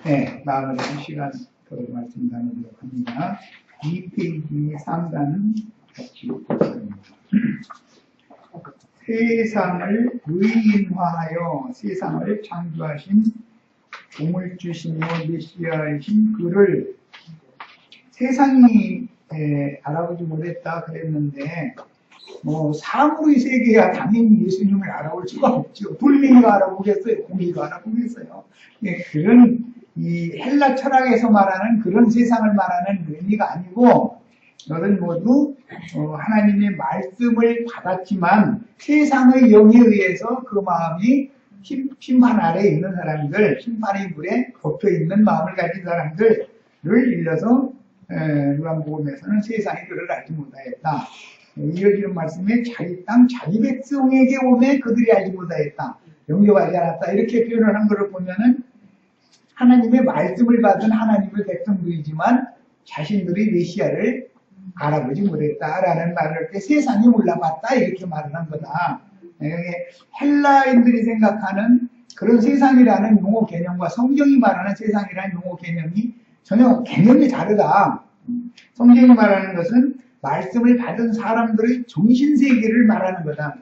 네, 마무리 시간 말씀 나누도록 합니다. 2페이지 상단 같이 보겠습니다. 세상을 의인화하여 세상을 창조하신 우물주시며 메시아이신 그를 세상이 알아보지 못했다 그랬는데 사물의 세계야 당연히 예수님을 알아볼 수가 없죠. 돌멩이가 알아보겠어요? 공기가 알아보겠어요? 그런 이 헬라 철학에서 말하는 그런 세상을 말하는 의미가 아니고 너는 모두 하나님의 말씀을 받았지만 세상의 영에 의해서 그 마음이 심판 아래에 있는 사람들, 심판의 물에 덮여있는 마음을 가진 사람들을 일러서 요한복음에서는 세상이 그를 알지 못하였다. 이어지는 말씀에 자기 땅, 자기 백성에게 오매 그들이 알지 못하였다. 영접하지 않았다. 이렇게 표현을 한 것을 보면은 하나님의 말씀을 받은 하나님의 백성들이지만 자신들의 메시아를 알아보지 못했다라는 말을 할 때 세상이 몰라봤다 이렇게 말을 한 거다. 헬라인들이 생각하는 그런 세상이라는 용어 개념과 성경이 말하는 세상이라는 용어 개념이 전혀 개념이 다르다. 성경이 말하는 것은 말씀을 받은 사람들의 정신세계를 말하는 거다.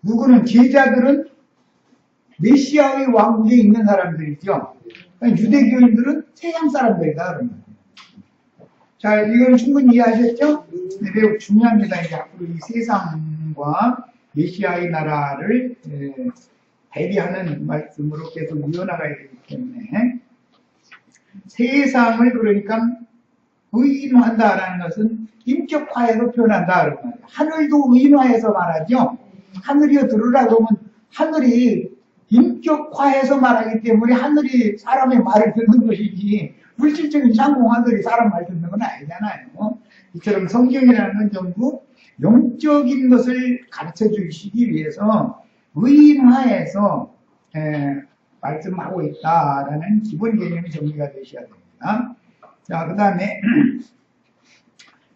누구는 제자들은 메시아의 왕국에 있는 사람들이죠. 유대교인들은 세상 사람들이다. 그러면. 자, 이건 충분히 이해하셨죠? 네, 매우 중요합니다. 이제 앞으로 이 세상과 메시아의 나라를 대비하는 말씀으로 계속 이어나가야 되기 때문에 세상을 그러니까 의인화한다라는 것은 인격화해서 표현한다. 그런 말이에요. 하늘도 의인화해서 말하죠. 하늘이여 들으라 그러면 하늘이 인격화해서 말하기 때문에 하늘이 사람의 말을 듣는 것이지 물질적인 상공하늘이 사람 말 듣는 건 아니잖아요. 이처럼 성경이라는 건 전부 영적인 것을 가르쳐 주시기 위해서 의인화해서 말씀하고 있다라는 기본 개념이 정리가 되셔야 됩니다. 자, 그 다음에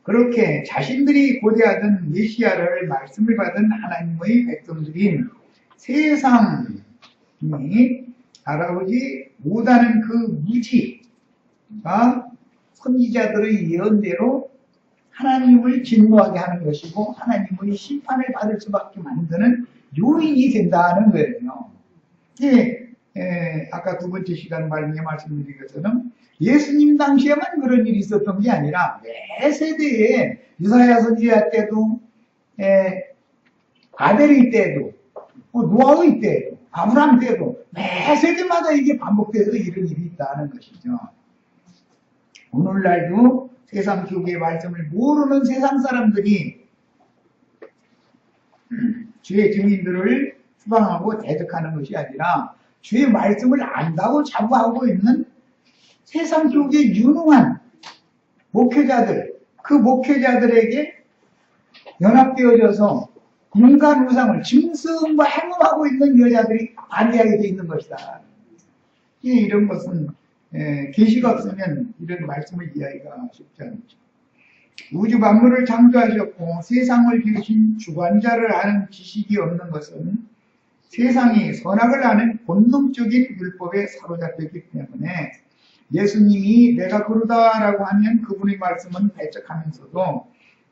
그렇게 자신들이 고대하던 메시아를 말씀을 받은 하나님의 백성들인 세상이 알아보지 못하는 그 무지가 선지자들의 예언대로 하나님을 진노하게 하는 것이고 하나님의 심판을 받을 수밖에 만드는 요인이 된다는 거예요. 아까 두 번째 시간 말씀에 말씀드린 것처럼 예수님 당시에만 그런 일이 있었던 게 아니라 매 세대에 유사야 선지자 때도 아벨의 때도 노아의 때도 아브라함 때도 매 세대마다 이게 반복돼서 이런 일이 있다는 것이죠. 오늘날도 세상 교계의 말씀을 모르는 세상 사람들이 주의 증인들을 추방하고 대적하는 것이 아니라 주의 말씀을 안다고 자부하고 있는 세상 교계에 유능한 목회자들, 그 목회자들에게 연합되어져서 인간 우상을 짐승과 행음하고 있는 여자들이 반대하게 돼 있는 것이다. 이런 것은 계시가 없으면 이런 말씀을 이해하기가 쉽지 않죠. 우주 만물을 창조하셨고 세상을 지으신 주관자를 아는 지식이 없는 것은 세상이 선악을 아는 본능적인 율법에 사로잡혔기 때문에 예수님이 내가 그러다라고 하면 그분의 말씀은 배척하면서도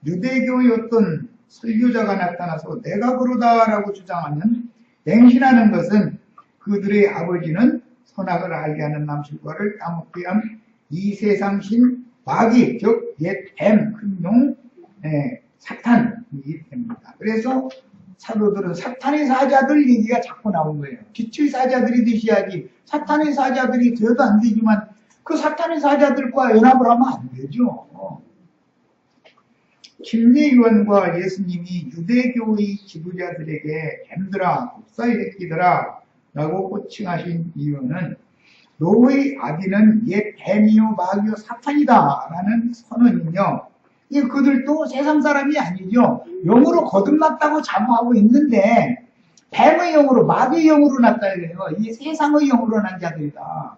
유대교의 어떤 설교자가 나타나서 내가 그러다라고 주장하면 맹신하는 것은 그들의 아버지는 선악을 알게 하는 남실과를 까먹게 한 이 세상신 마귀, 즉 옛 뱀, 큰 용, 사탄이기 때문이다. 그래서 사도들은 사탄의 사자들 얘기가 자꾸 나온 거예요. 빛의 사자들이 되셔야지 사탄의 사자들이 되어도 안 되지만 그 사탄의 사자들과 연합을 하면 안 되죠. 침례요한과 예수님이 유대교의 지도자들에게 뱀들아, 독사의 새끼들아 라고 호칭하신 이유는 너의 아비는 옛 뱀이요 마귀요 사탄이다 라는 선언이며 그들도 세상 사람이 아니죠. 영으로 거듭났다고 자부하고 있는데 뱀의 영으로 마귀의 영으로 났다 이래요. 이 세상의 영으로 난 자들이다.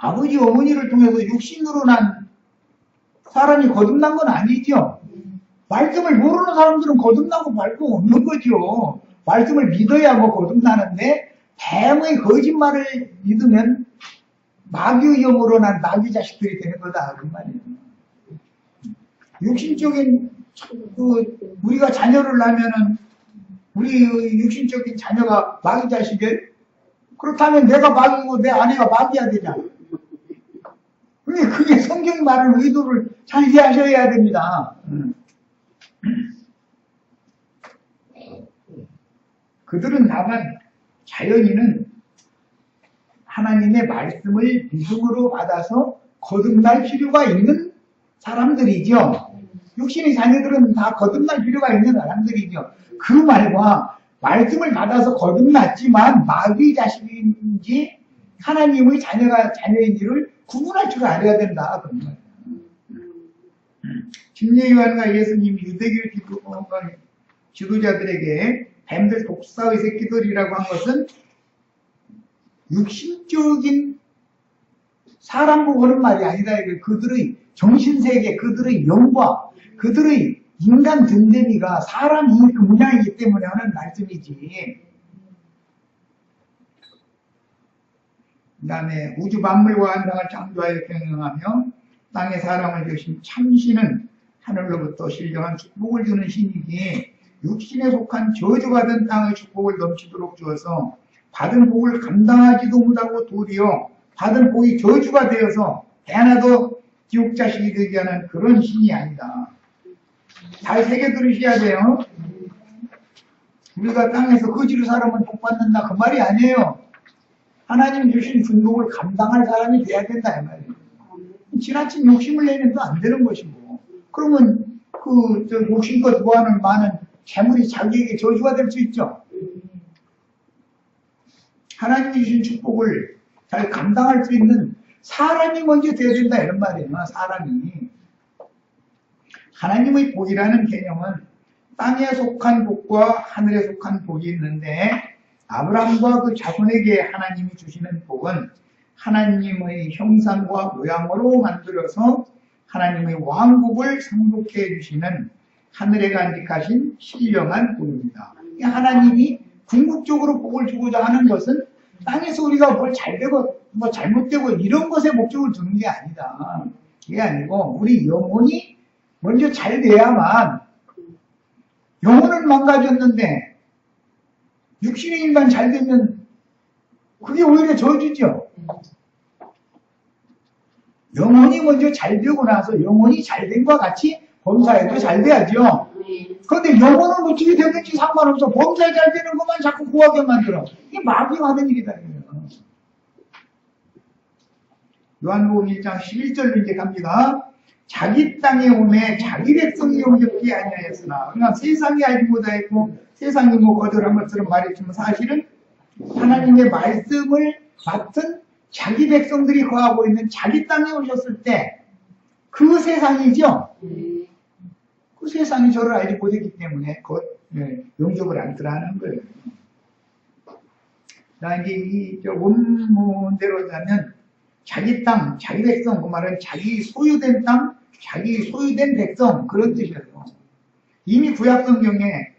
아버지 어머니를 통해서 육신으로 난 사람이 거듭난 건 아니죠. 말씀을 모르는 사람들은 거듭나고 말고 없는 거죠. 말씀을 믿어야 뭐 거듭나는데 뱀의 거짓말을 믿으면 마귀의 영으로 난 마귀 자식들이 되는 거다 그 말이에요. 육신적인 우리가 자녀를 낳으면은 우리 육신적인 자녀가 마귀 자식이에요. 그렇다면 내가 마귀고 내 아내가 마귀야 되냐? 그게 성경이 말하는 의도를 잘 이해하셔야 됩니다. 그들은 다만 자연인은 하나님의 말씀을 믿음으로 받아서 거듭날 필요가 있는 사람들이죠. 육신의 자녀들은 다 거듭날 필요가 있는 사람들이죠. 그 말과 말씀을 받아서 거듭났지만 마귀 자식인지 하나님의 자녀인지를 구분할 줄 알아야 된다. 김예요한과 예수님이 유대교 지도자들에게 뱀들 독사의 새끼들이라고 한 것은 육신적인 사람 보는 말이 아니라 그들의 정신세계, 그들의 영과 그들의 인간 든든이가 사람이 그 모양이기 때문에 하는 말씀이지. 그 다음에 우주 만물과 한상을 창조하여 경영하며 땅에 사람을 주신 참신은 하늘로부터 신령한 축복을 주는 신이기에 육신에 속한 저주받은 땅의 축복을 넘치도록 주어서 받은 복을 감당하지도 못하고 도리어 받은 복이 저주가 되어서 하나도 지옥 자식이 되게 하는 그런 신이 아니다. 잘 새겨 들으셔야 돼요. 우리가 땅에서 거지로 살아면 복 받는다 그 말이 아니에요. 하나님 주신 중복을 감당할 사람이 돼야 된다 이 말이에요. 지나친 욕심을 내면 또 안 되는 것이고, 그러면 욕심껏 구하는 많은 재물이 자기에게 저주가 될 수 있죠. 하나님이 주신 축복을 잘 감당할 수 있는 사람이 먼저 되어야 된다 이런 말이에요. 사람이. 하나님의 복이라는 개념은 땅에 속한 복과 하늘에 속한 복이 있는데, 아브라함과 그 자손에게 하나님이 주시는 복은 하나님의 형상과 모양으로 만들어서 하나님의 왕국을 상속해 주시는 하늘에 간직하신 신령한 복입니다. 하나님이 궁극적으로 복을 주고자 하는 것은 땅에서 우리가 뭘 잘되고 뭐 잘못되고 이런 것에 목적을 두는 게 아니다. 그게 아니고 우리 영혼이 먼저 잘 돼야만, 영혼은 망가졌는데 육신의 일만 잘 되면 그게 오히려 저주죠. 영혼이 먼저 잘 되고 나서 영혼이 잘 된 것과 같이 범사에도 잘 돼야죠. 그런데 영혼은 어떻게 되든지 상관없어. 범사에 잘 되는 것만 자꾸 구하게 만들어. 이게 마귀가 하는 일이다. 요한복음 1장 11절로 이제 갑니다. 자기 땅에 오매 자기 백성이 영접지 아니하였으나, 그러니까 세상이 알지 못하였고 세상이 뭐 거절한 것처럼 말했지만 사실은 하나님의 말씀을 맡은 자기 백성들이 거하고 있는 자기 땅에 오셨을 때 그 세상이죠. 그 세상이 저를 알지 못했기 때문에 영접을 안 들어하는 거예요. 나 이제 이 원문대로 자면 자기 땅, 자기 백성, 그 말은 자기 소유된 땅, 자기 소유된 백성, 그런 뜻이에요. 이미 구약성경에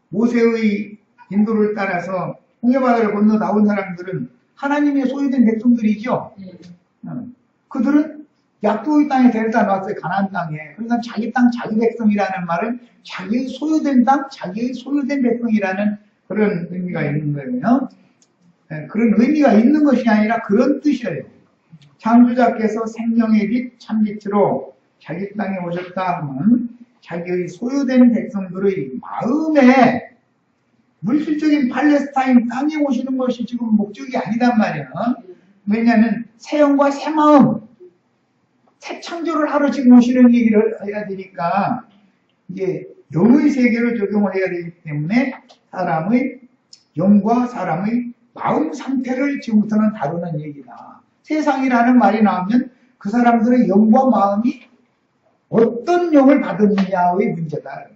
모세의 인도를 따라서 홍해바다를 건너 나온 사람들은 하나님의 소유된 백성들이죠. 그들은 약도의 땅에 데려다 놨어요. 가나안 땅에. 그러니까 자기 땅, 자기 백성이라는 말은 자기의 소유된 땅, 자기의 소유된 백성이라는 그런 의미가 있는 거예요. 그런 의미가 있는 것이 아니라 그런 뜻이에요. 창조자께서 생명의 빛, 참빛으로 자기 땅에 오셨다 하면 자기의 소유된 백성들의 마음에 물질적인 팔레스타인 땅에 오시는 것이 지금 목적이 아니단 말이에요. 왜냐하면 새 영과 새 마음, 새 창조를 하러 지금 오시는 얘기를 해야 되니까 이제 영의 세계를 적용을 해야 되기 때문에 사람의 영과 사람의 마음 상태를 지금부터는 다루는 얘기다. 세상이라는 말이 나오면 그 사람들의 영과 마음이 어떤 영을 받았느냐의 문제다.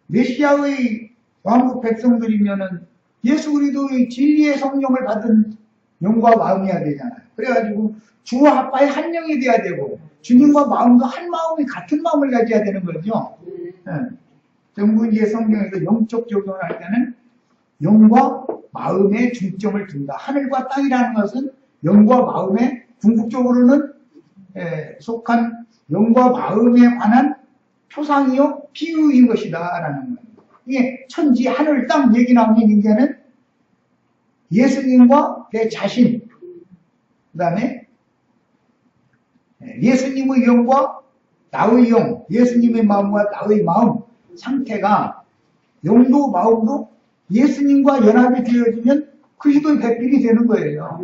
메시아의 왕국 백성들이면은 예수 그리스도의 진리의 성령을 받은 영과 마음이어야 되잖아요. 그래가지고 주와 아빠의 한 영이 돼야 되고 주님과 마음도 한 마음이 같은 마음을 가져야 되는 거죠. 전부 이제 성경에서 영적 적용을 할 때는 영과 마음에 중점을 둔다. 하늘과 땅이라는 것은 영과 마음에 궁극적으로는 속한 영과 마음에 관한 표상이요 비유인 것이다 라는 거예요. 이게 천지 하늘 땅 얘기 나오는 이제는 예수님과 내 자신, 그 다음에 예수님의 영과 나의 영, 예수님의 마음과 나의 마음 상태가 영도 마음도 예수님과 연합이 되어지면 그리스도의 배필이 되는 거예요.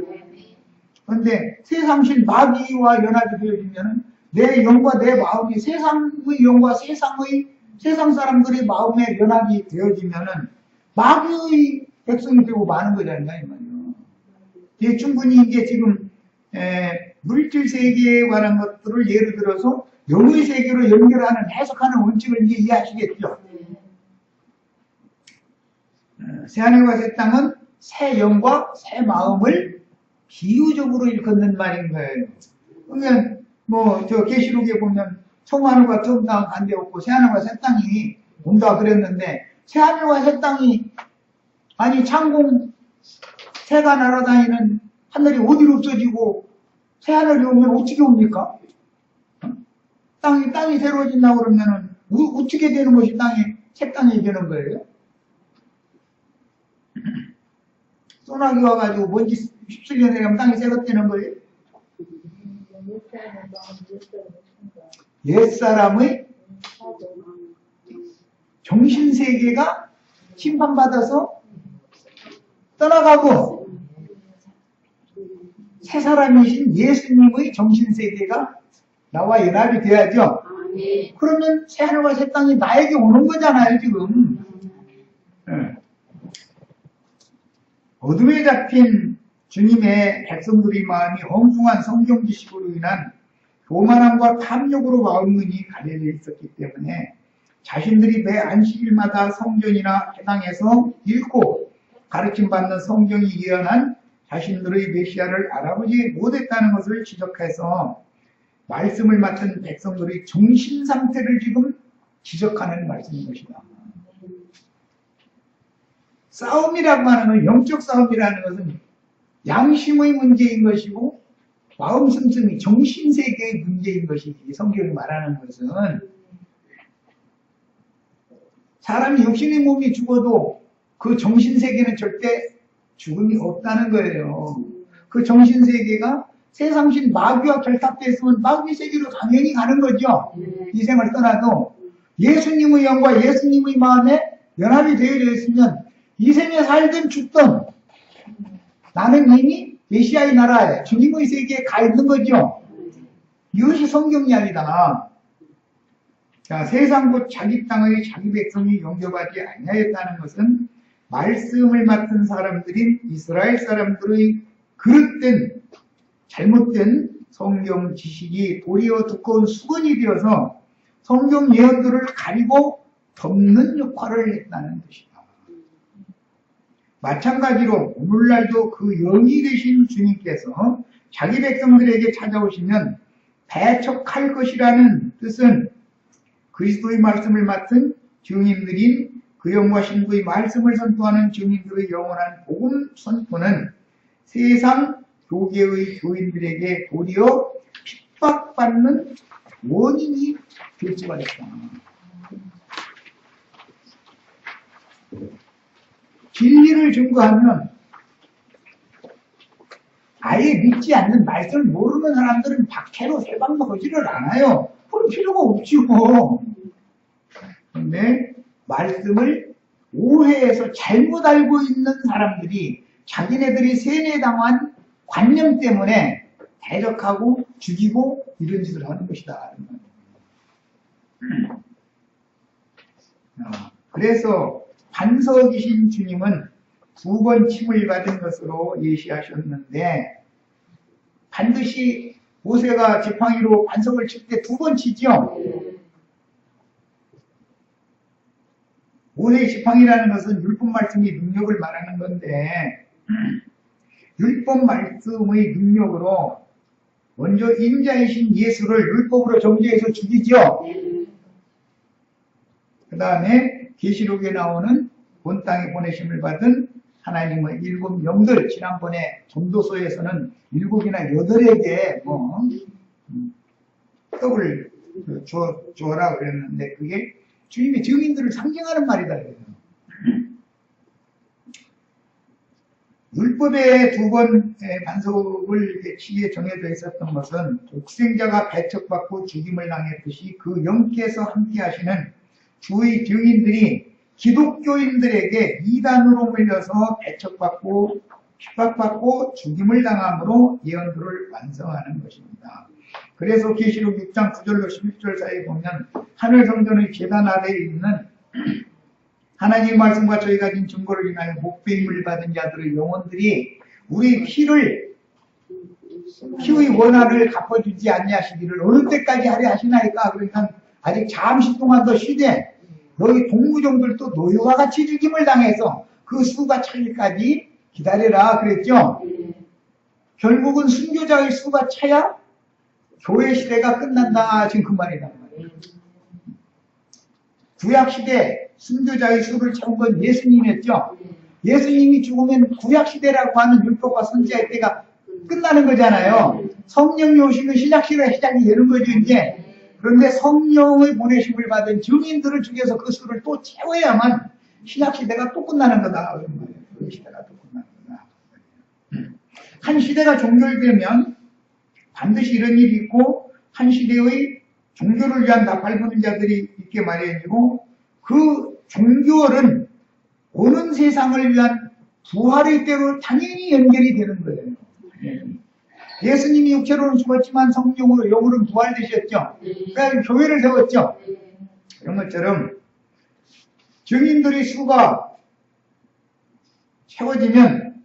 그런데 세상신 마귀와 연합이 되어지면 내 영과 내 마음이 세상의 영과 세상 사람들의 마음에 연합이 되어지면은 마귀의 백성이 되고 마는 거잖아요, 이 말이요. 이게 충분히 이제 지금 물질 세계에 관한 것들을 예를 들어서 영의 세계로 연결하는 해석하는 원칙을 이제 이해하시겠죠. 새하늘과 새 땅은 새 영과 새 마음을 비유적으로 일컫는 말인 거예요. 그러면 뭐 저 계시록에 보면 처음하늘과 처음 땅 반대 없고 새하늘과 새 땅이 온다 그랬는데 새하늘과 새 땅이 아니 창공 새가 날아다니는 하늘이 어디로 없어지고 새하늘이 오면 어떻게 옵니까? 땅이 새로워진다고 그러면은 어떻게 되는 것이 새 땅이 되는 거예요? 소나기 와가지고 먼지 휩쓸려 내려가면 땅이 새것되는 거예요? 옛사람의 정신세계가 심판받아서 떠나가고 새 사람이신 예수님의 정신세계가 나와 연합이 돼야죠. 그러면 새하늘과 새 땅이 나에게 오는 거잖아요, 지금. 어둠에 잡힌 주님의 백성들의 마음이 엉뚱한 성경 지식으로 인한 교만함과 탐욕으로 마음문이 가려져 있었기 때문에 자신들이 매 안식일마다 성전이나 회당에서 읽고 가르침받는 성경이 예언한 자신들의 메시아를 알아보지 못했다는 것을 지적해서 말씀을 맡은 백성들의 정신 상태를 지금 지적하는 말씀인 것이다. 싸움이라고 하는 건 영적 싸움이라는 것은 양심의 문제인 것이고 마음 씀씀이 정신세계의 문제인 것이지 성경이 말하는 것은 사람이 육신의 몸이 죽어도 그 정신세계는 절대 죽음이 없다는 거예요. 그 정신세계가 세상신 마귀와 결탁되었으면 마귀 세계로 당연히 가는 거죠. 이 생을 떠나도 예수님의 영과 예수님의 마음에 연합이 되어져 있으면 이 생에 살든 죽든 나는 이미 메시아의 나라에 주님의 세계에 가 있는 거죠. 이것이 성경 이야기다. 자, 세상 곧 자기 땅의 자기 백성이 영접하지 아니하였다는 것은 말씀을 맡은 사람들인 이스라엘 사람들의 그릇된 잘못된 성경 지식이 도리어 두꺼운 수건이 되어서 성경 예언들을 가리고 덮는 역할을 했다는 것이다. 마찬가지로 오늘날도 그 영이 되신 주님께서 자기 백성들에게 찾아오시면 배척할 것이라는 뜻은 그리스도의 말씀을 맡은 증인들인 그 영과 신부의 말씀을 선포하는 증인들의 영원한 복음 선포는 세상 교계의 교인들에게 도리어 핍박받는 원인이 될 수가 있다. 진리를 증거하면 아예 믿지 않는 말씀을 모르는 사람들은 박해로 세방하지를 않아요. 그럴 필요가 없죠. 그런데 말씀을 오해해서 잘못 알고 있는 사람들이 자기네들이 세뇌당한 관념 때문에 대적하고 죽이고 이런 짓을 하는 것이다. 그래서 반석이신 주님은 2번 침을 받은 것으로 예시하셨는데 반드시 모세가 지팡이로 반석을 칠 때 2번 치죠. 모세의 지팡이라는 것은 율법 말씀의 능력을 말하는 건데 율법 말씀의 능력으로 먼저 인자이신 예수를 율법으로 정죄해서 죽이죠. 그 다음에 계시록에 나오는 본 땅에 보내심을 받은 하나님의 7 영들, 지난번에 전도서에서는 7이나 8에게 떡을 줘라 그랬는데 그게 주님의 증인들을 상징하는 말이다. 율법의 2번의 반석을 시기에 정해져 있었던 것은 독생자가 배척받고 죽임을 당했듯이 그 영께서 함께 하시는 주의 증인들이 기독교인들에게 이단으로 물려서 배척받고 핍박받고 죽임을 당함으로 예언들을 완성하는 것입니다. 그래서 계시록 6장 9절로 11절 사이에 보면 하늘 성전의 계단 아래에 있는 하나님 말씀과 저희 가진 증거를 인하여 목배임을 받은 자들의 영혼들이 우리 피의 원한을 갚아주지 아니하시기를 어느 때까지 하려 하시나이까. 그러니까 아직 잠시 동안 더 쉬되 너희 동무종들도 노예와 같이 죽임을 당해서 그 수가 차기까지 기다려라 그랬죠. 결국은 순교자의 수가 차야 교회 시대가 끝난다. 지금 그 말이란 말이에요. 구약시대 순교자의 수를 채운 건 예수님이었죠. 예수님이 죽으면 구약시대라고 하는 율법과 선지자의 때가 끝나는 거잖아요. 성령이 오시면 신약시대가 시작이 되는 거죠, 이제. 그런데 성령의 보내심을 받은 증인들을 죽여서 그 수를 또 채워야만 신약시대가 또 끝나는 거다. 그런 말이에요. 그 시대가 또 끝나는 거다. 한 시대가 종결되면 반드시 이런 일이 있고, 한 시대의 종교를 위한 나팔 부는 자들이 있게 마련이고, 그 종교는 오는 세상을 위한 부활의 때로 당연히 연결이 되는 거예요. 예수님이 육체로는 죽었지만 성령으로 영으로는 부활되셨죠. 그러니까 교회를 세웠죠. 그런 것처럼 증인들의 수가 채워지면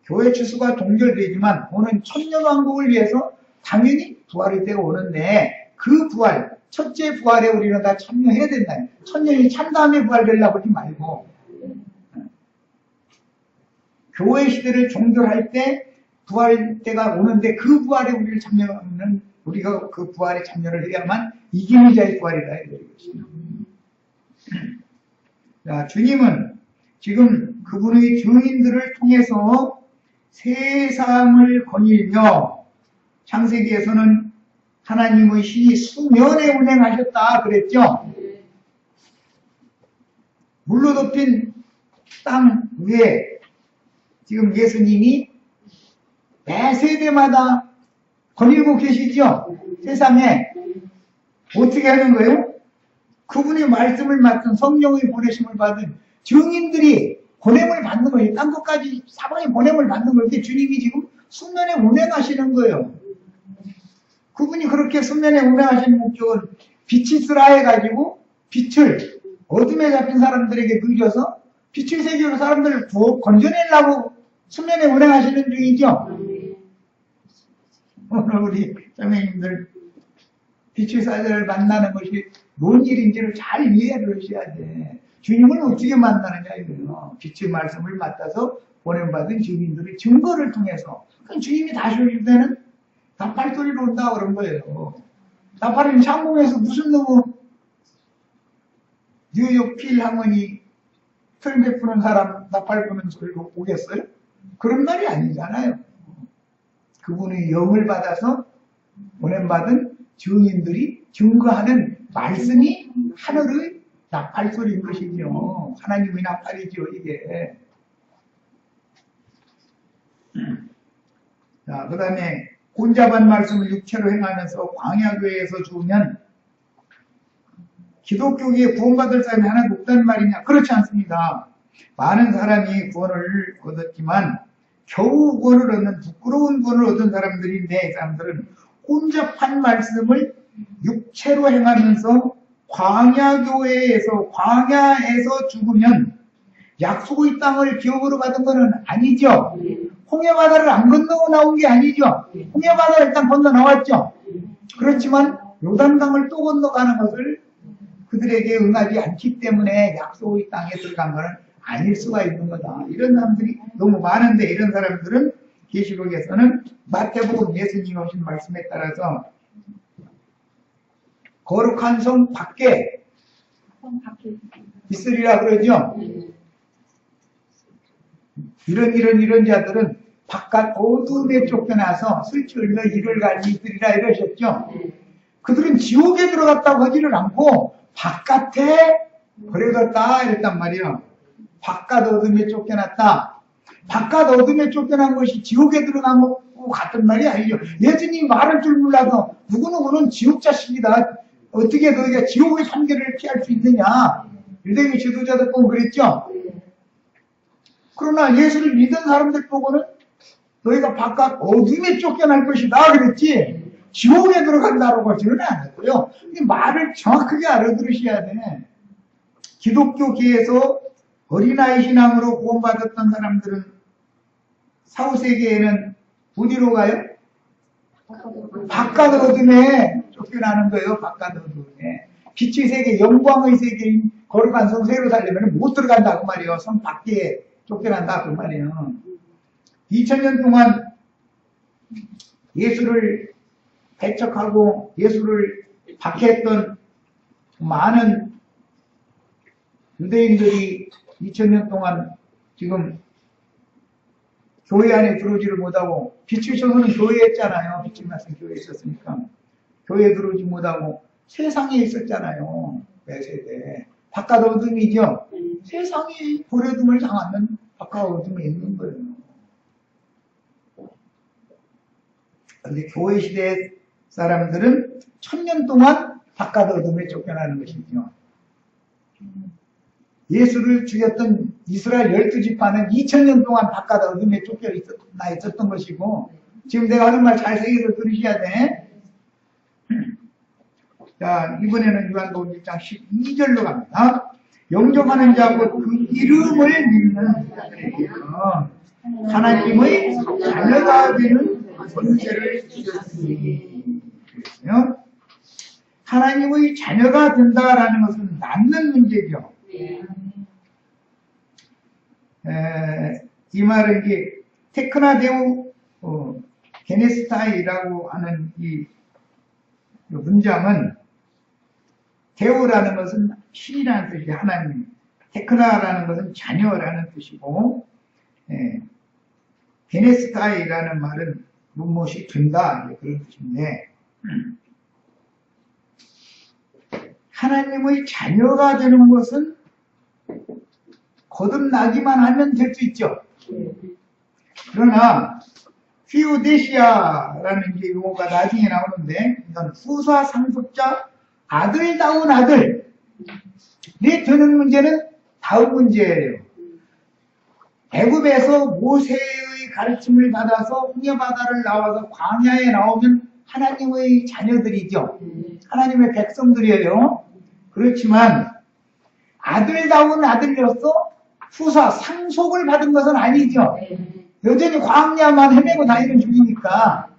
교회 추수가 동결되지만 오는 천년왕국을 위해서 당연히 부활의 때가 오는데 그 부활, 첫째 부활에 우리는 다 참여해야 된다. 천년이 찬 다음에 부활되려고 하지 말고 교회 시대를 종결할 때 부활 때가 오는데 그 부활에 우리를 참여하는 우리가 그 부활에 참여를 해야만 이기는 자의 부활이다. 자, 주님은 지금 그분의 증인들을 통해서 세상을 거닐며 창세기에서는 하나님의 신이 수면에 운행하셨다 그랬죠. 물로 덮인 땅 위에 지금 예수님이 매 세대마다 거닐고 계시죠. 세상에 어떻게 하는 거예요? 그분의 말씀을 맡은 성령의 보내심을 받은 증인들이 보냄을 받는 거예요. 딴 것까지 사방에 보냄을 받는 거예요. 주님이 지금 수면에 운행하시는 거예요. 그분이 그렇게 수면에 운행하시는 목적은 빛이 있으라 해가지고 빛을 어둠에 잡힌 사람들에게 누려서 빛의 세계로 사람들을 건져내려고 수면에 운행하시는 중이죠. 오늘 우리 선생님들 빛의 사자를 만나는 것이 뭔 일인지를 잘 이해를 하셔야 돼. 주님을 어떻게 만나느냐 이거예요. 빛의 말씀을 맡아서 보냄받은 주민들의 증거를 통해서. 주님이 다시 오실 때는 나팔 소리로 온다 그런 거예요. 나팔은 창공에서 무슨 놈의 뉴욕 필하모니 트럼펫 부는 사람 나팔 부는 소리로 오겠어요? 그런 말이 아니잖아요. 그분의 영을 받아서 보냄받은 증인들이 증거하는 말씀이 하늘의 나팔 소리인 것이죠. 하나님의 나팔이죠, 이게. 자, 그 다음에 혼잡한 말씀을 육체로 행하면서 광야교회에서 죽으면 기독교계에 구원받을 사람이 하나도 없다는 말이냐? 그렇지 않습니다. 많은 사람이 구원을 얻었지만 겨우 구원을 얻는 부끄러운 구원을 얻은 사람들인데 이 사람들은 혼잡한 말씀을 육체로 행하면서 광야교회에서 광야에서 죽으면 약속의 땅을 기업으로 받은 것은 아니죠. 홍해바다를 안 건너 나온 게 아니죠. 홍해바다를 일단 건너 나왔죠. 그렇지만 요단강을 또 건너가는 것을 그들에게 응하지 않기 때문에 약속의 땅에 들어간 것은 아닐 수가 있는 거다. 이런 사람들이 너무 많은데 이런 사람들은 계시록에서는 마태복음 예수님이 오신 말씀에 따라서 거룩한 성 밖에 있으리라 그러죠. 이런 자들은 바깥 어둠에 쫓겨나서 술취울며 이를 갈지 있으리라 이러셨죠. 그들은 지옥에 들어갔다고 하지를 않고 바깥에 버려졌다 이랬단 말이에요. 바깥 어둠에 쫓겨났다. 바깥 어둠에 쫓겨난 것이 지옥에 들어간 것 같은 말이 아니죠. 예수님이 말할 줄 몰라서 누구누구는 지옥 자식이다. 어떻게 너희가 지옥의 판결을 피할 수 있느냐. 유대교 지도자들 보고 그랬죠. 그러나 예수를 믿은 사람들 보고는 너희가 바깥 어둠에 쫓겨날 것이다 그랬지 지옥에 들어간다고 하지는 않았고요. 말을 정확하게 알아들으셔야 돼. 기독교계에서 어린아이 신앙으로 구원받았던 사람들은 사후세계에는 어디로 가요? 바깥 어둠에 쫓겨나는 거예요. 바깥 어둠에. 빛의 세계, 영광의 세계인 거룩한 성 새로 살려면 못 들어간다 그 말이에요. 성 밖에 쫓겨난다 그 말이에요. 2000년 동안 예수를 배척하고 예수를 박해했던 많은 유대인들이 2000년 동안 지금 교회 안에 들어오지를 못하고 빛의 처소는 교회에 했잖아요. 빛의 말씀 교회에 있었으니까 교회에 들어오지 못하고 세상에 있었잖아요. 매세대 바깥 어둠이죠. 세상이 버려둠을 당하는 바깥 어둠에 있는 거예요. 그런데 교회 시대 사람들은 1000년 동안 바깥 어둠에 쫓겨나는 것이죠. 예수를 죽였던 이스라엘 12지파는 2000년 동안 바깥 어둠에 쫓겨 있었던 것이고 지금 내가 하는 말 잘 새겨서 들으셔야 돼. 자, 이번에는 요한복음 1장 12절로 갑니다. 영접하는 자고 그 이름을 믿는 자들에게요 하나님의 자녀가 되는 권세를 주셨으니. 하나님의 자녀가 된다라는 것은 낳는 문제죠. 이 말은 이게 테크나 데우 게네스타이라고 하는 이 문장은 데우라는 것은 신이라는 뜻이 하나님, 테크나라는 것은 자녀라는 뜻이고 게네스타이라는 말은 무엇이 된다 그런 뜻인데 하나님의 자녀가 되는 것은 거듭나기만 하면 될 수 있죠. 그러나 휘오데시아라는 게 용어가 나중에 나오는데 이건 후사 상속자 아들다운 아들이 되는 문제는 다음 문제예요. 애굽에서 모세의 가르침을 받아서 홍해바다를 나와서 광야에 나오면 하나님의 자녀들이죠. 하나님의 백성들이에요. 그렇지만 아들다운 아들로서 후사 상속을 받은 것은 아니죠. 여전히 광야만 헤매고 다니는 중이니까.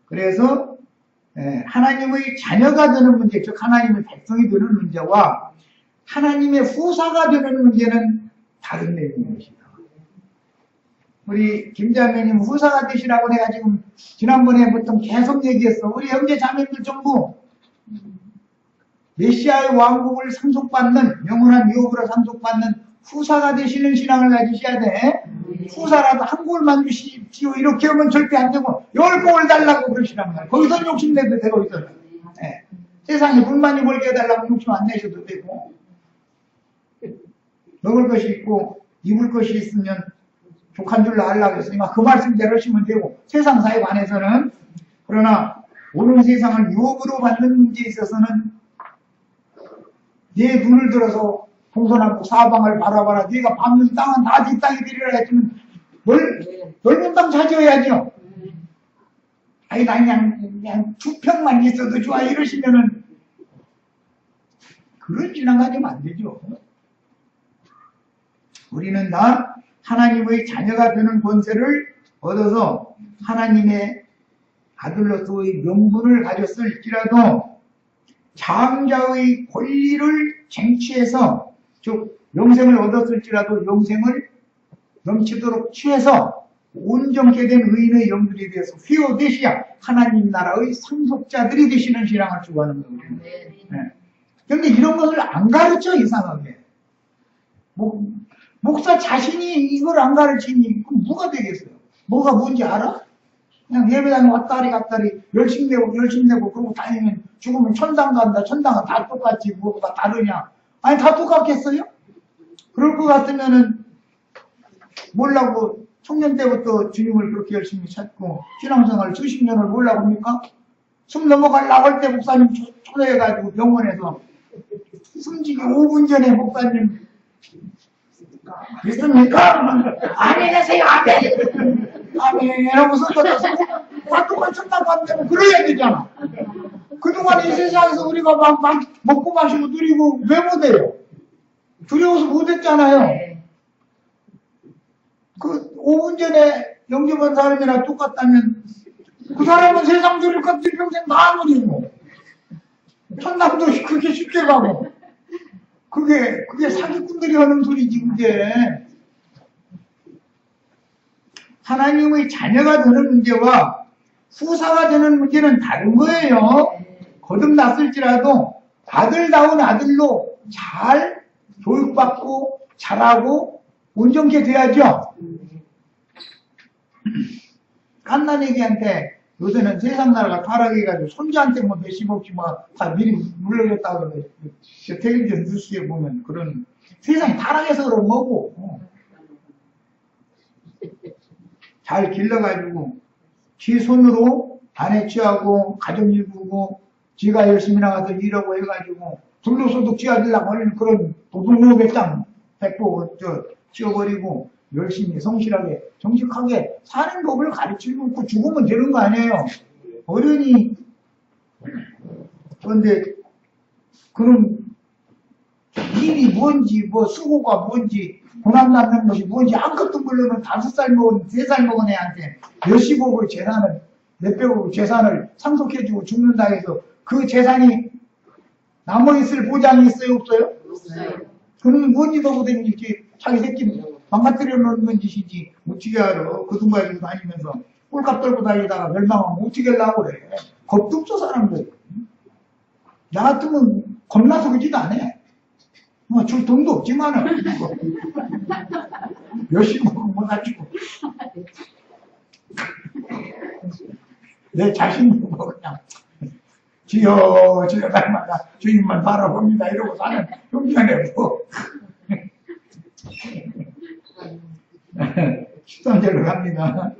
그래서 하나님의 자녀가 되는 문제, 즉 하나님의 백성이 되는 문제와 하나님의 후사가 되는 문제는 다른 내용인 것이다. 우리 김자매님 후사가 되시라고 내가 지금 지난번에부터 계속 얘기했어. 우리 형제 자매들 전부 메시아의 왕국을 상속받는 영원한 유업으로 상속받는 후사가 되시는 신앙을 가지셔야 돼. 후사라도 한 골만 주십시오. 이렇게 하면 절대 안 되고 10골 달라고 그러시란 말이야. 거기서 욕심내도 되고 있어요. 네. 세상에 불만이 벌게 해달라고 욕심 안 내셔도 되고 먹을 것이 있고 입을 것이 있으면 족한 줄로 하려고 했으니까 그 말씀대로 하시면 되고 세상 사에 관해서는 그러나 오는 세상을 유업으로 받는 문제에 있어서는 네 눈을 들어서 동서남북 사방을 바라봐라. 네가 밟는 땅은 다 네 땅이 되리라 했지만 넓은 땅 차지해야죠. 아니 나 그냥 2평만 있어도 좋아 이러시면은 그런 신앙 가지면 안 되죠. 우리는 다 하나님의 자녀가 되는 권세를 얻어서 하나님의 아들로서의 명분을 가졌을지라도 장자의 권리를 쟁취해서 즉 영생을 얻었을지라도 영생을 넘치도록 취해서 온전케 된 의인의 영들에 대해서 휘어대시야 하나님 나라의 상속자들이 되시는 신앙을 추구하는 거예요. 네. 그런데 이런 것을 안 가르쳐, 이상하게. 목사 자신이 이걸 안 가르치니 그럼 뭐가 되겠어요? 뭐가 뭔지 알아? 그냥 예배당에 왔다리 갔다리 열심히 내고 그러고 다니면 죽으면 천당 간다. 천당은 다 똑같지 뭐가 다르냐? 아니 다 똑같겠어요? 그럴 것 같으면은 뭐라고 청년 때부터 주님을 그렇게 열심히 찾고 신앙생활 수십 년을 뭐라고 합니까? 숨 넘어가려고 할 때 목사님 초대해가지고 병원에서 숨지기 5분 전에 목사님 믿습니까? 아멘 하세요. 아멘. 아멘. 이러면서 똑같이 천당 간다면 그래야 되잖아. 그동안 이 세상에서 우리가 막 먹고 마시고 누리고 왜 못해요? 두려워서 못했잖아요. 그 5분 전에 영접한 사람이랑 똑같다면 그 사람은 세상 들을 것들 평생 다 누리고 천당도 그렇게 쉽게 가고 그게 사기꾼들이 하는 소리지. 그게 하나님의 자녀가 되는 문제와 후사가 되는 문제는 다른 거예요. 거듭났을지라도 아들다운 아들로 잘 교육받고 잘하고 온전케 돼야죠. 갓난애기한테 요새는 세상 나라가 타락해가지고 손자한테 뭐 몇십억씩 다 미리 물려줬다고 그러고 텔레비전 뉴스에 보면 그런 세상이 타락해서 그런 거고 잘 길러가지고 지 손으로 아내 취하고 가정 일구고 지가 열심히 나가서 일하고 해가지고 불로소득 지어주려고 하는 그런 도둑놈의 땅 100% 지어버리고 열심히 성실하게 정직하게 사는 법을 가르치고 그 죽으면 되는 거 아니에요. 어른이 그런데 그런 일이 뭔지 뭐 수고가 뭔지 고난 받는 것이 뭔지 아무것도 모르는 5살 먹은 3살 먹은 애한테 몇십억의 재산을 몇백억의 재산을 상속해주고 죽는다 해서 그 재산이 남아있을 보장이 있어요 없어요? 없어요. 그는 뭔지 너보다는 이렇게 자기 새끼 망가뜨려 놓는 짓이지 어떻게 알아. 그 돈 가지고 다니면서 꼴값 떨고 다니다가 멸망하면 어떻게 하려고 그래. 겁도 없어 사람들. 나 같으면 겁나서 그지도 않아. 줄 돈도 없지만은 몇십억 못 가지고 내 자신은 뭐 그냥 지어 날마다 주님만 바라봅니다 이러고 사는 형편이고 13절로 갑니다.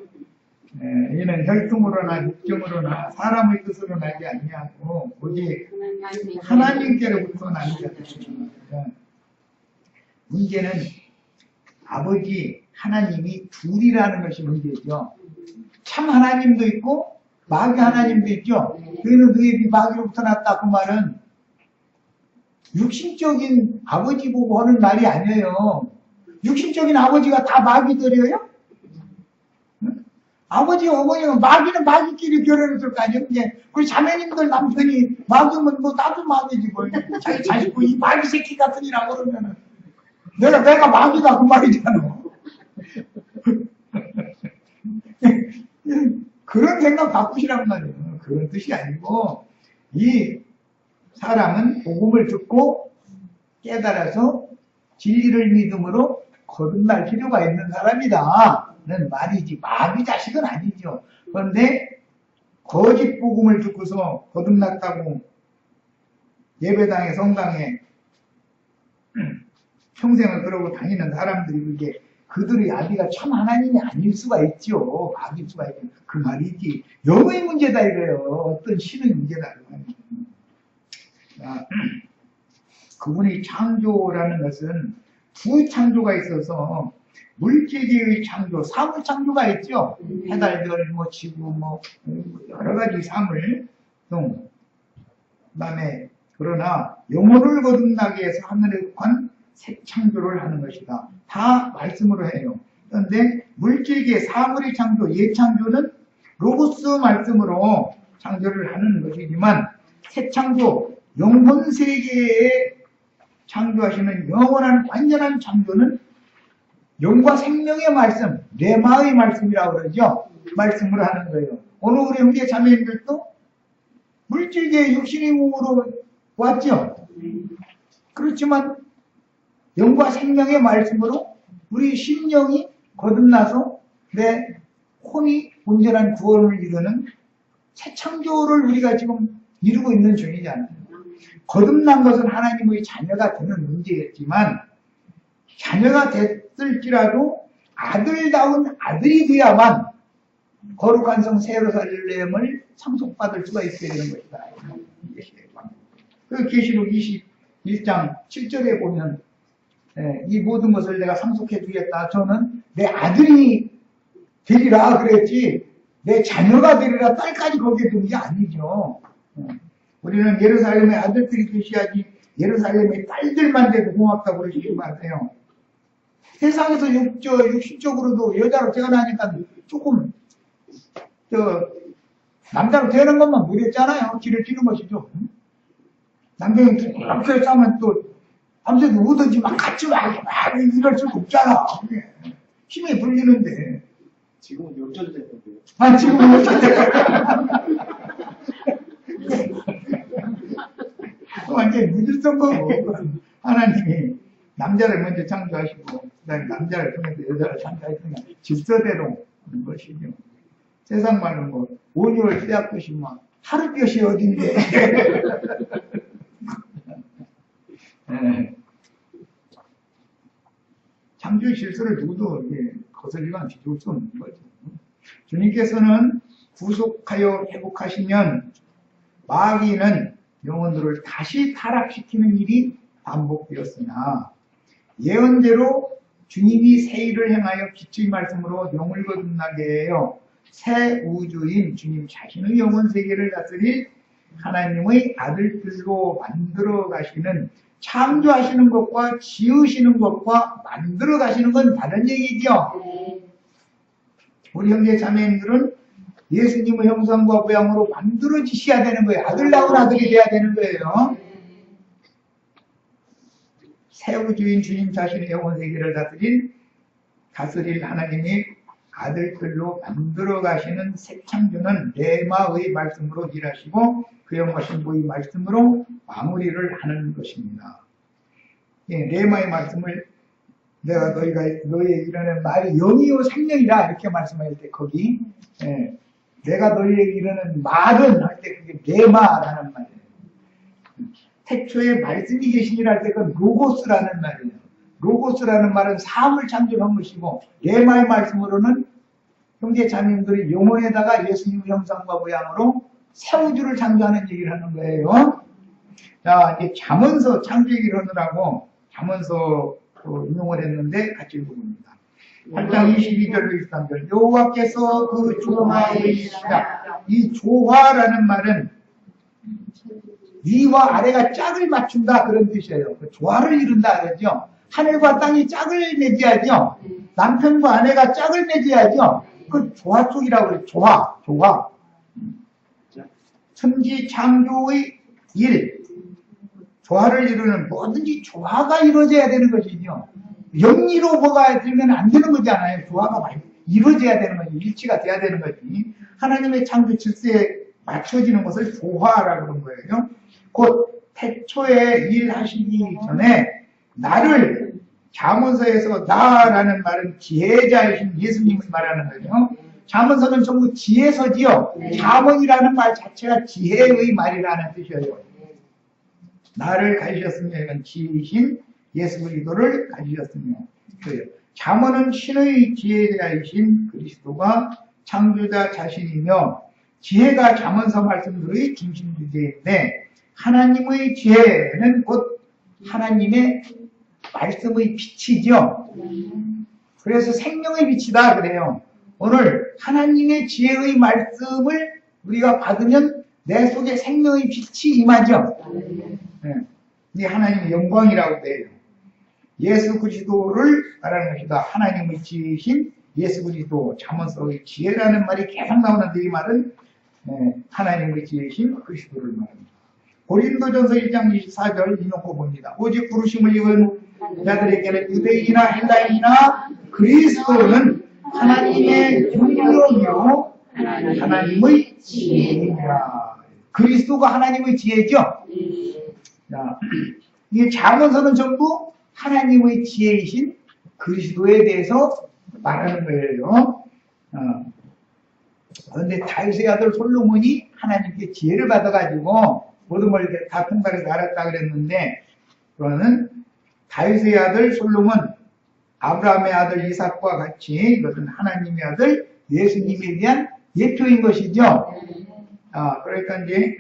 이는 혈통으로나 육정으로나 사람의 뜻으로 나지 아니하고 오직 하나님께로부터 나지 않습니다. 문제는 아버지 하나님이 둘이라는 것이 문제죠. 참 하나님도 있고 마귀 하나님도 있죠. 그는 그의 마귀로부터 났다 그 말은 육신적인 아버지 보고 하는 말이 아니에요. 육신적인 아버지가 다 마귀들이에요? 아버지, 어머니가 마귀는 마귀끼리 결혼했을 거 아니에요? 우리 자매님들 남편이 마귀면 뭐 나도 마귀지 뭐. 자기 자식 이 마귀 새끼 같은 이라고 그러면은 내가 마귀다 그 말이잖아. 그런 생각 바꾸시란 말이에요. 그런 뜻이 아니고 이 사람은 복음을 듣고 깨달아서 진리를 믿음으로 거듭날 필요가 있는 사람이다는 말이지 마귀 자식은 아니죠. 그런데 거짓 복음을 듣고서 거듭났다고 예배당에 성당에 평생을 그러고 다니는 사람들이 그게 그들의 아비가 참 하나님이 아닐 수가 있죠. 아닐 수가 있죠. 그 말이지. 영의 문제다 이래요. 어떤 신의 문제다. 그분의 창조라는 것은 두 창조가 있어서 물질계의 창조, 사물 창조가 있죠. 해달별, 지구, 여러 가지 사물 등. 그다음에 그러나 영혼을 거듭나게 해서 하늘에 관 새 창조를 하는 것이다. 다 말씀으로 해요. 그런데 물질계 사물의 창조, 예창조는 로고스 말씀으로 창조를 하는 것이지만 새 창조, 영혼 세계에 창조하시는 영원한 완전한 창조는 영과 생명의 말씀, 레마의 말씀이라고 그러죠. 말씀으로 하는 거예요. 오늘 우리 형제 자매님들도 물질계의 육신의 몸으로 왔죠. 그렇지만 영과 생명의 말씀으로 우리 심령이 거듭나서 내 혼이 온전한 구원을 이루는 새 창조를 우리가 지금 이루고 있는 중이잖아요. 거듭난 것은 하나님의 자녀가 되는 문제였지만 자녀가 됐을지라도 아들다운 아들이 돼야만 거룩한 성 새 예루살렘을 상속받을 수가 있어야 되는 것이다. 그 계시록 21장 7절에 보면 이 모든 것을 내가 상속해 주겠다. 저는 내 아들이 되리라 그랬지 내 자녀가 되리라 딸까지 거기에 둔 게 아니죠. 우리는 예루살렘의 아들들이 되셔야지 예루살렘의 딸들만 돼도 고맙다고 그러시지 마세요. 세상에서 육신적으로도 여자로 태어나니까 조금 남자로 태어난 것만 무렸잖아요. 길을 뛰는 것이죠. 남편이 이렇게 싸면 또 밤새도 우든지 막 같이 막 이럴 수도 없잖아. 힘이 불리는데. 지금은 역전됐는데요. 아, 지금은 역전됐어요. 완전히 무질성 거고. 하나님이 남자를 먼저 창조하시고, 그 다음에 남자를 통해서 여자를 창조하시니까 질서대로 하는 것이죠. 세상 말로 뭐, 5개월 태약것이 뭐, 하루볕이 어딘데. 네. 창조의 질서를 누구도 거슬리거나 뒤집을 수 없는 거죠. 주님께서는 구속하여 회복하시면 마귀는 영혼들을 다시 타락시키는 일이 반복되었으나 예언대로 주님이 새 일을 행하여 빛의 말씀으로 영을 거듭나게 해요. 새 우주인 주님 자신의 영혼 세계를 다스릴 하나님의 아들들로 만들어 가시는 창조하시는 것과 지으시는 것과 만들어 가시는 건 다른 얘기죠. 우리 형제 자매님들은 예수님의 형상과 모양으로 만들어지셔야 되는 거예요. 아들다운 아들이 돼야 되는 거예요. 새 우주인 주님 자신의 영혼 세계를 다스릴 하나님이 아들들로 만들어 가시는 새 창조는 레마의 말씀으로 일하시고 그 영과 신부의 말씀으로 마무리를 하는 것입니다. 예, 레마의 말씀을 내가 너희에게 이르는 말이 영이요 생명이라 이렇게 말씀할 때 거기 내가 너희에게 이르는 말은 할 때 그게 레마라는 말이에요. 태초에 말씀이 계시니라 할 때 그건 로고스라는 말이에요. 로고스라는 말은 삶을 창조한 것이고 레마의 말씀으로는 형제 자매님들의 영혼에다가 예수님의 형상과 모양으로 새 우주를 창조하는 얘기를 하는 거예요. 자, 이제 잠언서 창조 얘기를 하느라고 잠언서 인용을 했는데 같이 읽어봅니다. 8장 22절로 23절 여호와께서 그 조화이시다. 이 조화라는 말은 위와 아래가 짝을 맞춘다 그런 뜻이에요. 조화를 이룬다 그러죠. 하늘과 땅이 짝을 맺어야죠. 남편과 아내가 짝을 맺어야죠. 그 조화 쪽이라고 그래요. 조화. 천지 창조의 일, 조화를 이루는 뭐든지 조화가 이루어져야 되는 것이죠. 영리로 뭐가 되면 안 되는 거잖아요. 조화가 이루어져야 되는 거지. 일치가 돼야 되는 거지. 하나님의 창조 질서에 맞춰지는 것을 조화라고 그런 거예요. 곧 태초에 일하시기 전에 나를 잠언서에서 나라는 말은 지혜자이신 예수님을 말하는 거죠. 잠언서는 전부 지혜서지요. 잠언이라는 말 자체가 지혜의 말이라는 뜻이에요. 나를 가지셨으며 이건 지혜이신 예수 그리스도를 가지셨으며 그래요. 잠언은 신의 지혜자이신 그리스도가 창조자 자신이며 지혜가 잠언서 말씀들의 중심 주제인데 하나님의 지혜는 곧 하나님의 말씀의 빛이죠. 그래서 생명의 빛이다 그래요. 오늘 하나님의 지혜의 말씀을 우리가 받으면 내 속에 생명의 빛이 임하죠. 네. 이게 하나님의 영광이라고 돼요. 예수 그리스도를 말하는 것이다. 하나님의 지혜이신 예수 그리스도 잠언서의 지혜라는 말이 계속 나오는데 이 말은 하나님의 지혜이신 그리스도를 말합니다. 고린도전서 1장 24절 인용해 봅니다. 오직 부르심을 입은 자들에게는 유대인이나 헬라인이나 그리스도는 하나님의 능력이요 하나님의 지혜니라. 그리스도가 하나님의 지혜죠. 자, 이 잠언서는 전부 하나님의 지혜이신 그리스도에 대해서 말하는 거예요. 그런데 다윗의 아들 솔로몬이 하나님께 지혜를 받아가지고 모든 걸 다 통달해서 알았다 그랬는데, 그거는 다윗의 아들 솔로몬, 아브라함의 아들 이삭과 같이 이것은 하나님의 아들 예수님에 대한 예표인 것이죠. 그러니까 이제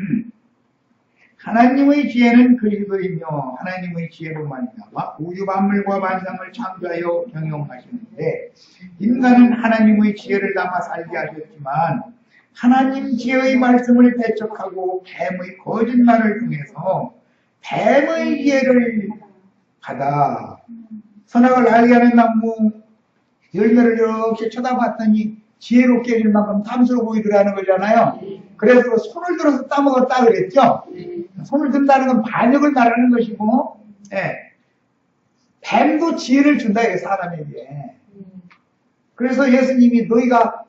하나님의 지혜는 그리스도이며 하나님의 지혜로 말미암아 우주 만물과 만상을 창조하여 경영하시는데, 인간은 하나님의 지혜를 담아 살게 하셨지만 하나님 지혜의 말씀을 배척하고 뱀의 거짓말을 통해서 뱀의 지혜를 받아 선악을 알게 하는 나무 열매를 이렇게 쳐다봤더니 지혜롭게 해줄 만큼 탐스러워 보이더라는 거잖아요. 그래서 손을 들어서 따먹었다 그랬죠. 손을 든다는 건 반역을 말하는 것이고, 뱀도 지혜를 준다, 사람에게. 그래서 예수님이 너희가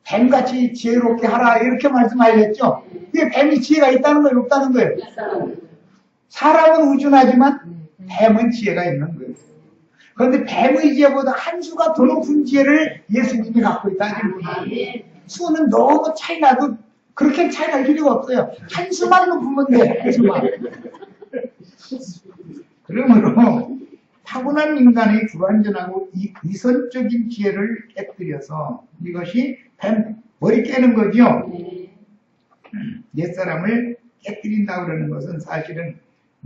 뱀같이 지혜롭게 하라 이렇게 말씀하셨죠. 그게 뱀이 지혜가 있다는 거예요, 없다는 거예요? 사람은 우준하지만 뱀은 지혜가 있는 거예요. 그런데 뱀의 지혜보다 한 수가 더 높은 지혜를 예수님이 갖고 있다. 수는 너무 차이 나도 그렇게 차이 날 필요가 없어요. 한 수만 높으면 돼, 한 수만. 그러므로 타고난 인간의 불완전하고 이선적인 지혜를 깨뜨려서 이것이 뱀 머리 깨는 거죠. 옛사람을 깨뜨린다고 그러는 것은 사실은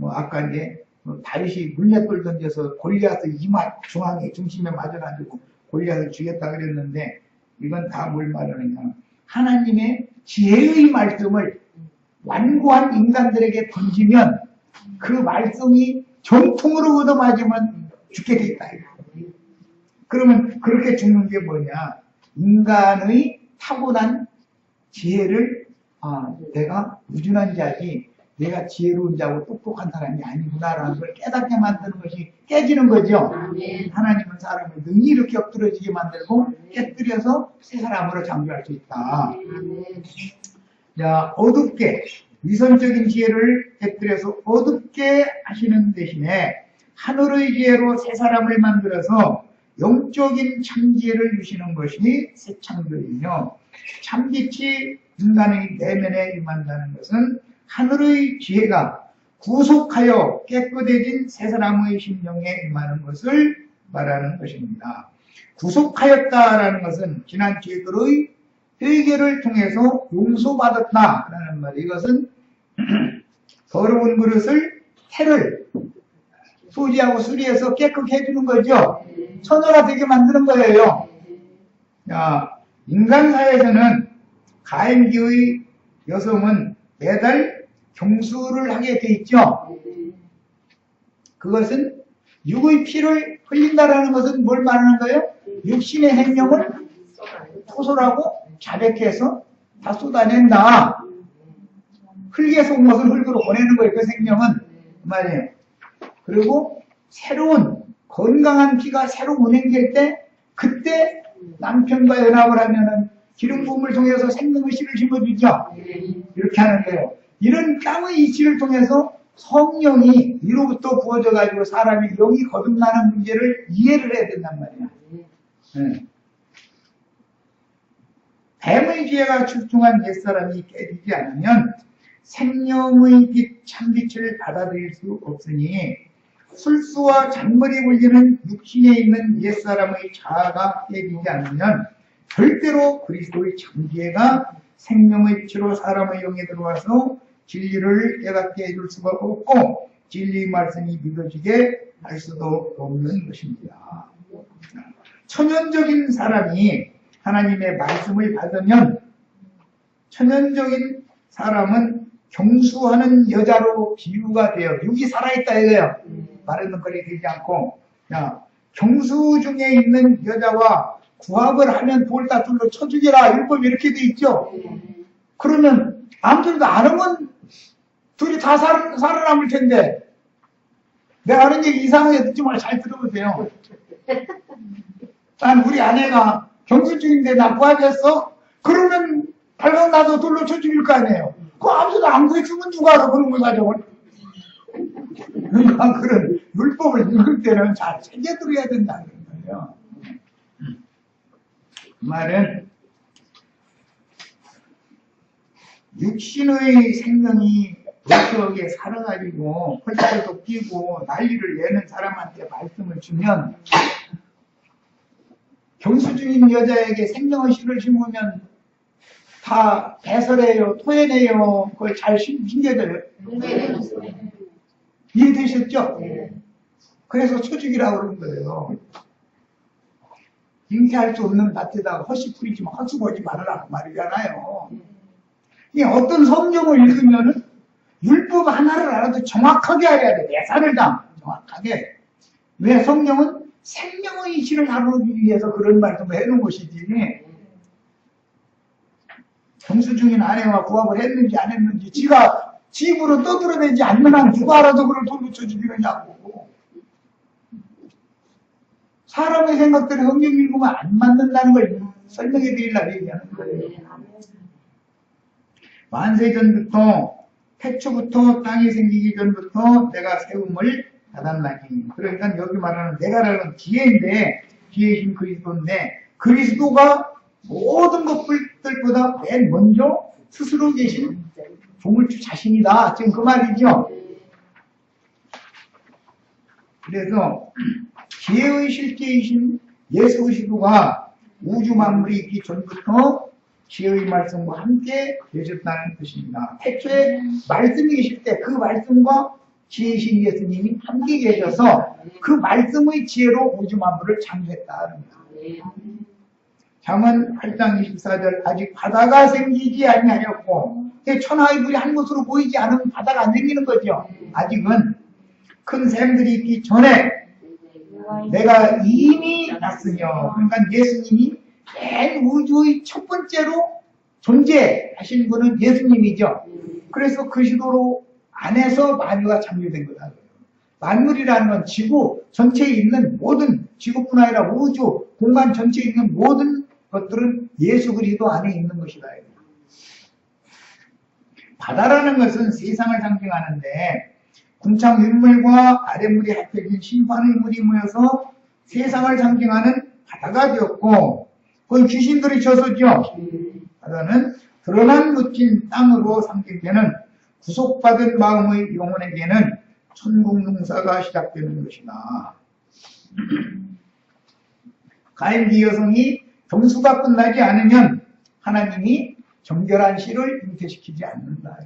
아까 이제 다윗이 물맷돌 던져서 골리앗의 이마 중심에 맞아가지고 골리앗을 죽였다 그랬는데, 이건 다 뭘 말하느냐, 하나님의 지혜의 말씀을 완고한 인간들에게 던지면 그 말씀이 정통으로 얻어맞으면 죽게 돼 있다. 그러면 그렇게 죽는 게 뭐냐, 인간의 타고난 지혜를 내가 우준한 자지 내가 지혜로운 자고 똑똑한 사람이 아니구나라는 걸 깨닫게 만드는 것이 깨지는 거죠. 하나님은 사람을 능히 이렇게 엎드러지게 만들고 깨뜨려서 새 사람으로 창조할 수 있다. 자, 어둡게 위선적인 지혜를 깨뜨려서 어둡게 하시는 대신에 하늘의 지혜로 새 사람을 만들어서 영적인 참지혜를 주시는 것이 새 창조이며, 참빛이 인간의 내면에 임한다는 것은 하늘의 지혜가 구속하여 깨끗해진 새 사람의 심령에 임하는 것을 말하는 것입니다. 구속하였다라는 것은 지난 죄들의 회개를 통해서 용서받았다라는 말. 이것은 더러운 그릇을 태를 소지하고 수리해서 깨끗게 해주는 거죠. 처녀가 되게 만드는 거예요. 자, 인간사에서는 가임기의 여성은 매달 경수를 하게 돼 있죠. 그것은 육의 피를 흘린다라는 것은 뭘 말하는 거예요? 육신의 생명을 토설하고 자백해서 다 쏟아낸다. 흙에 속 것을 흙으로 보내는 거예요. 그 생명은 말이에요. 그리고 새로운 건강한 피가 새로 운행될 때, 그때 남편과 연합을 하면은 기름 부음을 통해서 생명의 씨를 심어주죠. 이렇게 하는데요. 이런 땅의 이치를 통해서 성령이 위로부터 부어져 가지고 사람이 영이 거듭나는 문제를 이해를 해야 된단 말이야. 뱀의 지혜가 출중한 옛사람이 깨지지 않으면 생명의 빛, 참빛을 받아들일 수 없으니, 술수와 잔머리 굴리는 육신에 있는 옛사람의 자아가 깨지지 않으면 절대로 그리스도의 참지혜가 생명의 빛으로 사람의 영에 들어와서 진리를 깨닫게 해줄 수가 없고, 진리의 말씀이 믿어지게 할 수도 없는 것입니다. 천연적인 사람이 하나님의 말씀을 받으면, 천연적인 사람은 경수하는 여자로 비유가 되어 육이 살아있다 이거예요. 마른 눈거리 되지 않고. 야, 경수 중에 있는 여자와 구합을 하면 돌 다 둘러 쳐 죽여라, 율법이 이렇게 돼 있죠. 그러면 아무도 안 하면 둘이 다 살아남을 텐데, 내가 하는 얘기 이상하게 듣지 말고 잘 들어보세요. 난 우리 아내가 경수 중인데 나 구합했어? 그러면 발각 나도 돌로 쳐 죽일 거 아니에요. 그거 아무도 안 구해주면 누가 알아, 그런 걸 가지고. 그러니까 그런 율법을 읽을 때는 잘 새겨들어야 된다는 거예요. 그 말은 육신의 생명이 어떻게 살아가지고 펄펄도 뛰고 난리를 내는 사람한테 말씀을 주면 경수중인 여자에게 생명의 씨를 심으면 다 배설해요, 토해내요, 그걸 잘 심겨져요. 이해되셨죠? 그래서 초죽이라고 그러는 거예요. 잉태할 수 없는 밭에다가 헛씨 뿌리지 마, 헛수 보지 말아라 그 말이잖아요. 이 어떤 성경을 읽으면은 율법 하나를 알아도 정확하게 알아야 돼. 매사를 다 정확하게. 왜 성경은 생명의 이치를 다루기 위해서 그런 말씀을 해놓은 것이지. 경수중인 아내와 구합을 했는지 안 했는지 지가 집으로 떠들어내지 않는 한 누가 알아도 그걸 돌붙여 죽이느냐고. 사람의 생각들이 성경 읽으면 안 맞는다는 걸 설명해 드리려고 얘기하는 거예요. 만세전부터 태초부터 땅이 생기기 전부터 내가 세움을 받았나니. 그러니까 여기 말하는 내가라는 기회인데, 기회이신 그리스도인데, 그리스도가 모든 것들보다 맨 먼저 스스로 계신 조물주 자신이다. 지금 그 말이죠. 그래서 기회의 실제이신 예수 그리스도가 우주 만물이 있기 전부터 지혜의 말씀과 함께 계셨다는 뜻입니다. 태초에 말씀이 계실 때 그 말씀과 지혜이신 예수님이 함께 계셔서 그 말씀의 지혜로 우주 만물을 창조했다는 겁니다. 잠언 8장 24절 아직 바다가 생기지 아니하였고 천하의 물이 한 곳으로 보이지 않으면 바다가 안 생기는 거죠. 아직은 큰 샘들이 있기 전에 내가 이미 났으며, 그러니까 예수님이 맨 우주의 첫 번째로 존재하신 분은 예수님이죠. 그래서 그 시도로 안에서 만유가 창조된 거다. 만물이라는 건 지구 전체에 있는 모든, 지구뿐 아니라 우주, 공간 전체에 있는 모든 것들은 예수 그리스도 안에 있는 것이다. 바다라는 것은 세상을 상징하는데 궁창 윗물과 아랫물이 합해진 심판의 물이 모여서 세상을 상징하는 바다가 되었고, 그건 귀신들이 쳐서죠. 바다는 드러난 묻힌 땅으로 상징되는 구속받은 마음의 영혼에게는 천국 농사가 시작되는 것이다. 가인기 여성이 경수가 끝나지 않으면 하나님이 정결한 씨를 잉태시키지 않는다.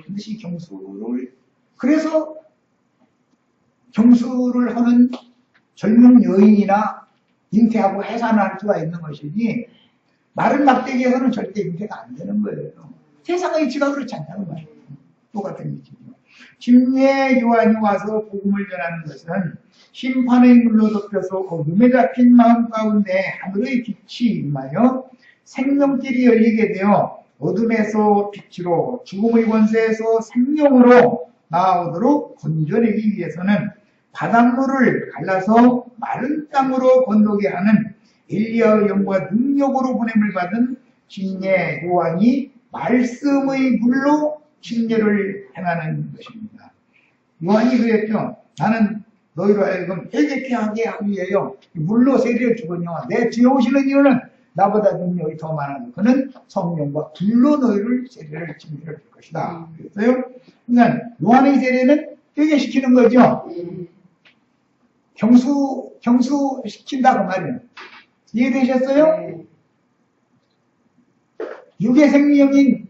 반드시 경수를, 그래서 경수를 하는 젊은 여인이나 잉태하고 해산할 수가 있는 것이지 마른 막대기에서는 절대 잉태가 안 되는 거예요. 세상의 이치가 그렇지 않다는 말이에요. 똑같은 이치죠. 침례 요한이 와서 복음을 전하는 것은 심판의 물로 덮여서 어둠에 잡힌 마음 가운데 하늘의 빛이 임하여 생명길이 열리게 되어 어둠에서 빛으로 죽음의 권세에서 생명으로 나아오도록 건져내기 위해서는 바닷물을 갈라서 마른 땅으로 건너게 하는 엘리야의 영과 능력으로 보냄을 받은 침례 요한이 말씀의 물로 침례를 행하는 것입니다. 요한이 그랬죠. 나는 너희로 하여금 회개케 하게 하기 위하여 물로 세례를 주거니와 내 뒤에 오시는 이유는 나보다 능력이 더 많아서 그는 성령과 불로 너희를 세례를 침례를 줄 것이다. 그랬어요. 그러니까 요한의 세례는 회개시키는 거죠. 경수시킨다 그 말이에요. 이해되셨어요? 육의 생명인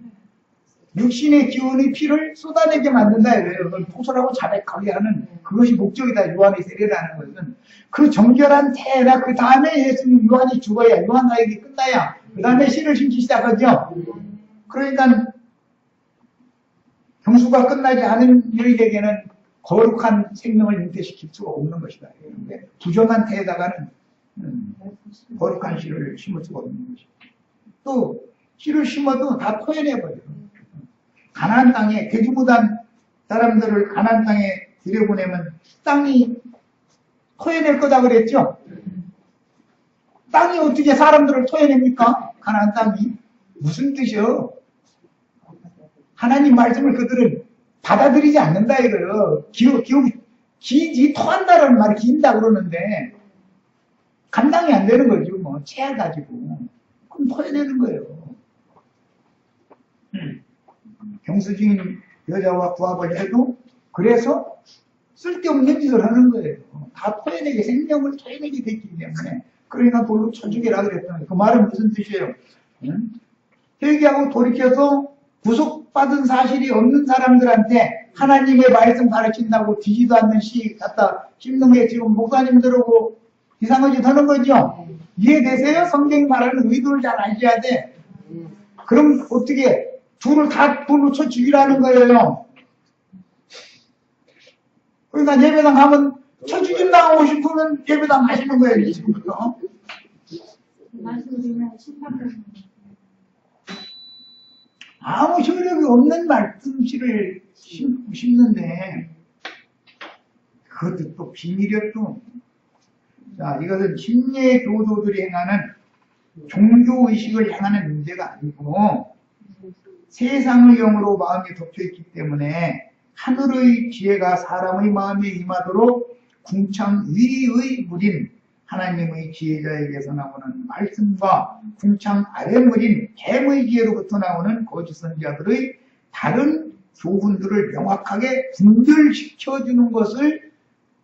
육신의 기운의 피를 쏟아내게 만든다 이래요. 통솔하고 자백하게 하는 그것이 목적이다. 요한의 세례라는 것은 그 정결한 태라 그 다음에 예수님 요한이 죽어야 요한 사역이 끝나야 그 다음에 씨를 심기 시작하죠. 그러니까 경수가 끝나지 않은 여인에게는 거룩한 생명을 잉태시킬 수가 없는 것이다. 부정한 태에다가는 거룩한 씨를 심을 수가 없는 것이다. 또 씨를 심어도 다 토해내버려요. 가나안 땅에 대주무단 사람들을 가나안 땅에 들여보내면 땅이 토해낼 거다 그랬죠. 땅이 어떻게 사람들을 토해냅니까? 가나안 땅이 무슨 뜻이요? 하나님 말씀을 그들은 받아들이지 않는다 이거요. 기지 토한다라는 말이 긴다 그러는데 감당이 안 되는 거죠. 뭐 체해가지고 그럼 토해야 되는 거예요. 경수 중인 여자와 부합을 해도 그래서 쓸데없는 짓을 하는 거예요. 다 토해내게 생명을 토해내게 됐기 때문에 그러니까 돌로 쳐 죽이라 그랬던 거예요. 그 말은 무슨 뜻이에요? 회개하고 돌이켜서 구속받은 사실이 없는 사람들한테 하나님의 말씀 가르친다고 뒤지도 않는 시 갖다 씹는 게 지금 목사님들하고 이상한 짓 하는 거죠? 이해되세요? 성경이 말하는 의도를 잘 아셔야 돼. 그럼 어떻게 둘을 다 돌로 쳐 죽이라는 거예요. 그러니까 예배당 가면 쳐 죽임 당하고 싶으면 예배당 가시는 거예요. 지금부터. 말씀드리면 심판받는 아무 효력이 없는 말씀실을 심는데 그것도 또 비밀이었죠. 자, 이것은 심예 교도들이 행하는 종교의식을 향하는 문제가 아니고 세상의 영으로 마음이 덮여있기 때문에 하늘의 지혜가 사람의 마음에 임하도록 궁창 위의 무림 하나님의 지혜자에게서 나오는 말씀과 궁창 아래 무림 뱀의 지혜로부터 나오는 거짓 선지자들의 다른 교훈들을 명확하게 분별시켜주는 것을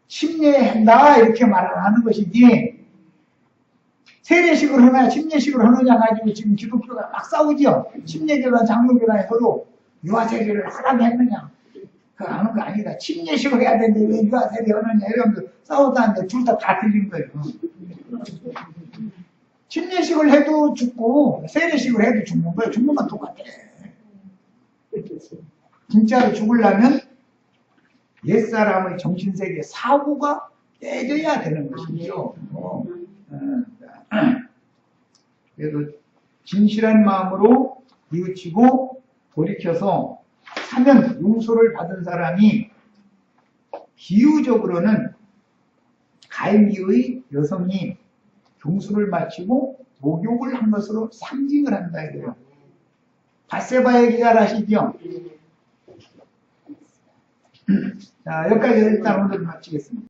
침례한다 이렇게 말을 하는 것이지 세례식을 하냐 침례식을 하느냐 가지고 지금 기독교가 막 싸우죠. 침례교단 장로교단에 서로 유아세례를 하라고 했느냐 그거 하는 거 아니다. 침례식을 해야 되는데 왜 유아세례 하느냐 이러면서 싸우다는데 둘 다 틀린 거예요. 침례식을 해도 죽고 세례식을 해도 죽는 거예요. 죽는 건 똑같아. 진짜로 죽으려면 옛사람의 정신세계 사고가 깨져야 되는 것이죠. 그래도 진실한 마음으로 뉘우치고 돌이켜서 사면 용서를 받은 사람이 비유적으로는 가임기의 여성이 종수를 마치고 목욕을 한 것으로 상징을 한다 이거예요. 밧세바 얘기 잘 아시죠? 자, 여기까지 일단 오늘 마치겠습니다.